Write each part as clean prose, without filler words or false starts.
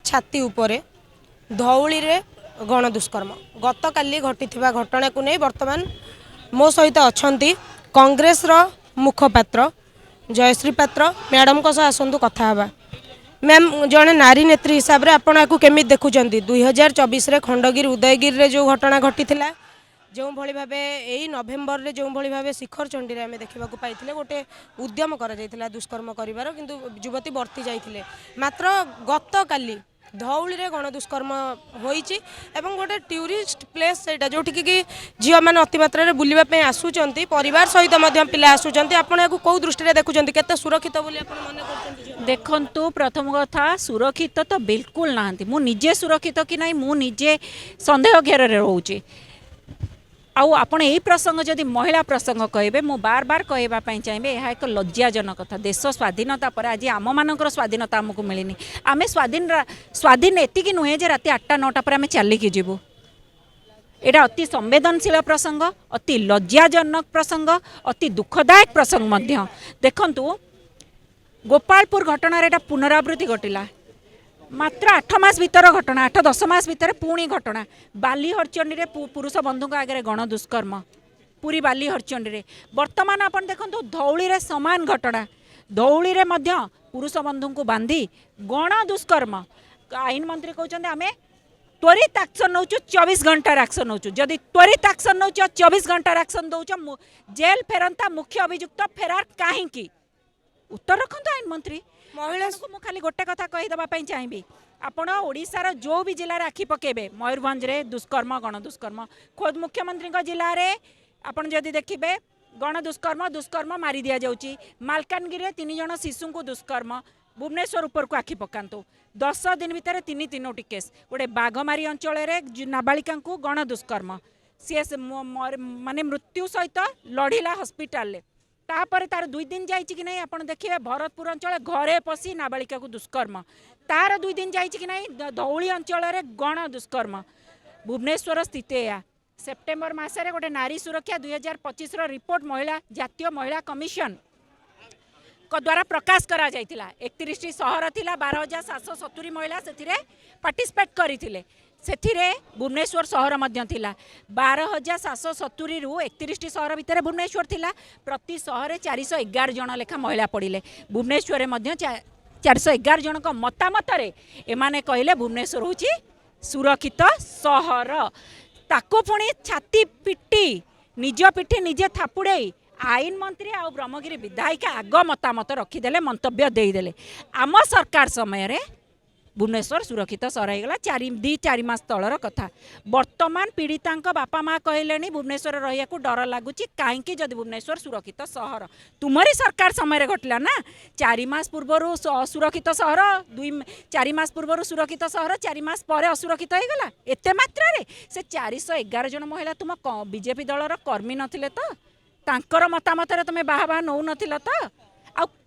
छाती उपरे धौली रे गण दुष्कर्म गत काली घटी घटना को नहीं वर्तमान मो सहित अच्छा कांग्रेस मुखपात्र जयश्री पात्र मैडम को आसतु कथा मैम जड़े नारी नेत्री हिसाब से आपको केमी देखुं 2024 खंडगिरी उदयगिरी जो घटना घटी जो भली भाव यही नवेम्बर रे जो भली भाव शिखर चंडी रे देखा पाई गोटे उद्यम कर दुष्कर्म कर किंतु युवती बर्ती जाते मात्र गत काली धौली रे गण दुष्कर्म होइछि एवं गोटे टूरिस्ट प्लेस सेटा जोठी कि झील मैंने अति मात्रा बुलवाई आसुंच परिवार सहित पिला आसुंच आपण कौ दृष्टि देखुं केते सुरक्षित बोली आपण मन करछन्ती देखंतु प्रथम कथा सुरक्षित तो बिल्कुल नाहंती मु निजे सुरक्षित कि नहीं मु निजे संदेह घेर रोचे आउ आपण यही प्रसंग जदि महिला प्रसंग कहे मु बार बार कहवाई चाहिए यह एक लज्जाजनक कथा देश स्वाधीनता पर आज आम मानकर स्वाधीनता आमको मिलनी आम स्वाधीन एति नुहे जे राति 8टा 9टा पर आम चलिकी जीवु एटा अति संवेदनशील प्रसंग अति लज्जाजनक प्रसंग अति दुखदायक प्रसंग मध्य देखंतु गोपालपुर घटना एटा पुनरावृत्ति घटिला मात्र 8 मास भीतर घटना 8-10 मास भीतर पुणी घटना बाली हरचंडी रे पुरुष बंधु आगे गण दुष्कर्म पूरी बाली हरचंडी रे वर्तमान आपण देखंतु धौली रे समान घटना धौली रे मध्य पुरुष बंधु को बांधी गण दुष्कर्म आईन मंत्री कहते आम त्वरित एक्शन नौ 24 घंटा एक्शन नौ जदि त्वरित एक्शन नौ 24 घंटा एक्शन दौच जेल फेरंता मुख्य अभियुक्त फेरार कहीं उत्तर रखु आईन मंत्री महिला को खाली गोटे कथा कहीदेवाई चाहिए आपण ओडिशार जो भी जिले में आखि पकेबे मयूरभंज रे दुष्कर्म गण दुष्कर्म खोद मुख्यमंत्री जिले में आपण जदि देखिए गण दुष्कर्म दुष्कर्म मारी दि जाउची मालकानगिरी 3 जन शिशु को दुष्कर्म भुवनेश्वर उपर को आखि पकातु 10 दिन भितर 3-3टी केस गोटे बाघमारी अंचल नाबालिका को गण दुष्कर्म सी माने मृत्यु सहित लड़िला हस्पिटाल तापर तार 2 दिन जाइए कि नहीं आपड़ देखिए भरतपुर अंचल घरे पशि नाबालिका को दुष्कर्म तार 2 दिन जाइए कि नहीं धौली अंचल गण दुष्कर्म भुवनेश्वर स्थित या सेप्टेम्बर मसरे गोटे नारी सुरक्षा 2025 रिपोर्ट महिला जातीय महिला कमिशन द्वारा प्रकाश करा जाइथिला 31टी सहर थिला 12,770 महिला से पार्टिसिपेट करथिले सेथिरे भुवनेश्वर सहर मध्य थिला 12,770 रु 31टी सहर भितर भुवनेश्वर थिला प्रति सहर 411 जन लेखा महिला पड़िले भुवनेश्वर मध्य 411 जन को मतामत एमाने कहले भुवनेश्वर होची सुरक्षित सहर ताको पुणी छाती पिटी निज पिठी निजे थापुड़े आईन मंत्री आ ब्रह्मगिरी विधायिका आग मतामत रखीदे मंतव्य देदेले आम सरकार समय रे भुवनेश्वर सुरक्षित सहर होगा 2-4 मास तलर कथा वर्तमान पीड़िता बापा माँ कहले भुवनेश्वर रहा डर लगुच कहीं जदि भुवनेश्वर सुरक्षित सहर तुमरी सरकार समय घटला ना 4 मास पूर्वर असुरक्षित सहर 4 मास पूर्वर सुरक्षित सहर 4 मास पर असुरक्षित होगा एते मात्रा से 411 जन महिला तुम बीजेपी दलर कर्मी नथिले तो तांकर मतामत तुम बाहा नौ नथिल तो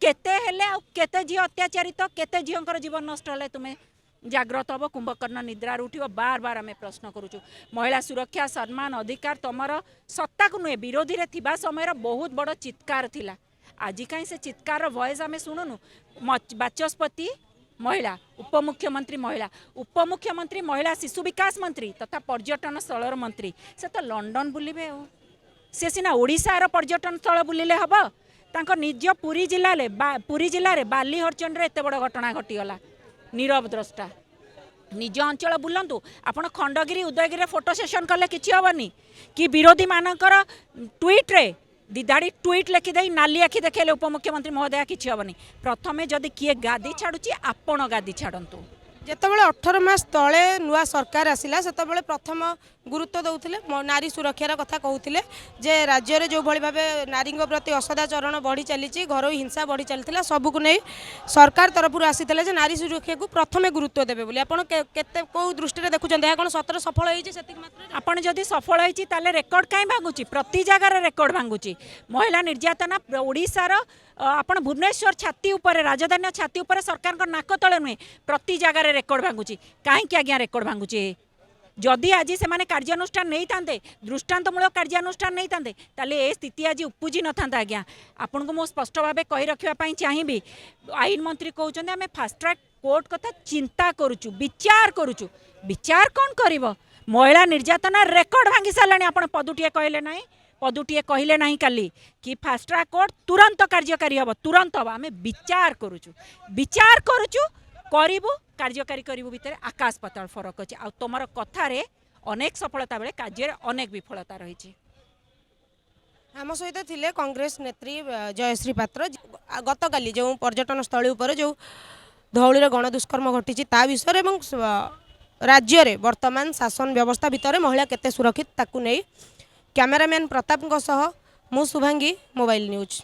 केते झी अत्याचारित केते झीर जीवन नष्ट है तुम्हें जाग्रत हम कुंभकर्ण निद्रा उठ बार बार आम प्रश्न करुचु महिला सुरक्षा सम्मान अधिकार तुमर सत्ता को नुहे विरोधी रे थिबा समय बहुत बड़ चित्कार थिला आज कहीं से चित्कार वॉइस आम शुणुनु बाचस्पति महिला उपमुख्यमंत्री महिला शिशु विकास मंत्री तथा पर्यटन स्थल मंत्री से तो लंडन बुलिबे से सीना ओडिशार पर्यटन स्थल बुलिले हम तांको निज पुरी जिले में बाली हरचंड एत बड़ घटना घटीगला नीरव द्रष्टा निज अंचल बुलंतु आपण खंडगिरी उदयगिरी फोटो सेशन कले किछि हबनी कि विरोधी मानकर ट्वीट रे दिदाड़ी ट्वीट लिखिदे नाली आखि देखेले उपमुख्यमंत्री महोदय किछि हबनी प्रथमे जदि किए गादी छाड़ुची आपण गादी छाड़ंतु जेतेबेले 18 मास तले नुआ सरकार आसिला सेतेबेले प्रथम गुरुत्व दौथिले नारी सुरक्षार कथा कहूथिले जे राज्य रे जो भली भाबे नारी प्रति असदाचरण बढ़ी चली घर हिंसा बढ़ी चलता सबको नहीं सरकार तरफ आसीथिले जे नारी सुरक्षा को प्रथमे गुरुत्व देबे बोली आपण केते को दृष्टि देखुछन या कोन सतर सफल होईचे सेतिक मात्र आपण जदि सफल होईची ताले रेकॉर्ड काई भांगुची प्रति जगह रेकॉर्ड भांगुची महिला निर्यातना ओडिशार आपण भुवनेश्वर छाती उपर राजधानी छाती उपर सरकार को नाक तले नुहे प्रति जगह रेकॉर्ड भांगुची कहीं आज्ञा रेकॉर्ड भांगुची जदि आज से कार्यानुष्ठान नहीं था दृष्टांतमूलक कार्यानुष्ठान नहीं थांते ताले ए स्थिति आज उपजी न था आज्ञा आपन को मो स्पष्ट भाव कही रखापी चाहिए आईन मंत्री कहते आम फास्ट ट्रैक कोर्ट कथा चिंता करुचु विचार करुचु विचार कौन करिवो महिला निर्यातना रेकर्ड भांगी सारे आपण पदुटिए कहले ना पदुटिए कहले ना काली कि फास्ट ट्रैक कोर्ट तुरंत कार्यकारी हम तुरंत हम आम विचार करुचु करू कार्यकारी करू भितर आकाश पाताल फरक अच्छे आ तुम कथार अनेक सफलता बेले कार्य अनेक विफलता रही। आम सहित थिले कांग्रेस नेत्री जयश्री पात्र गतकाली जो पर्यटन स्थली उपर जो धौली गण दुष्कर्म घटी ता विषय एवं राज्य रे वर्तमान शासन व्यवस्था भितर महिला केते सुरक्षित ताकू नहीं कैमरामैन प्रताप मु शुभांगी मोबाइल न्यूज।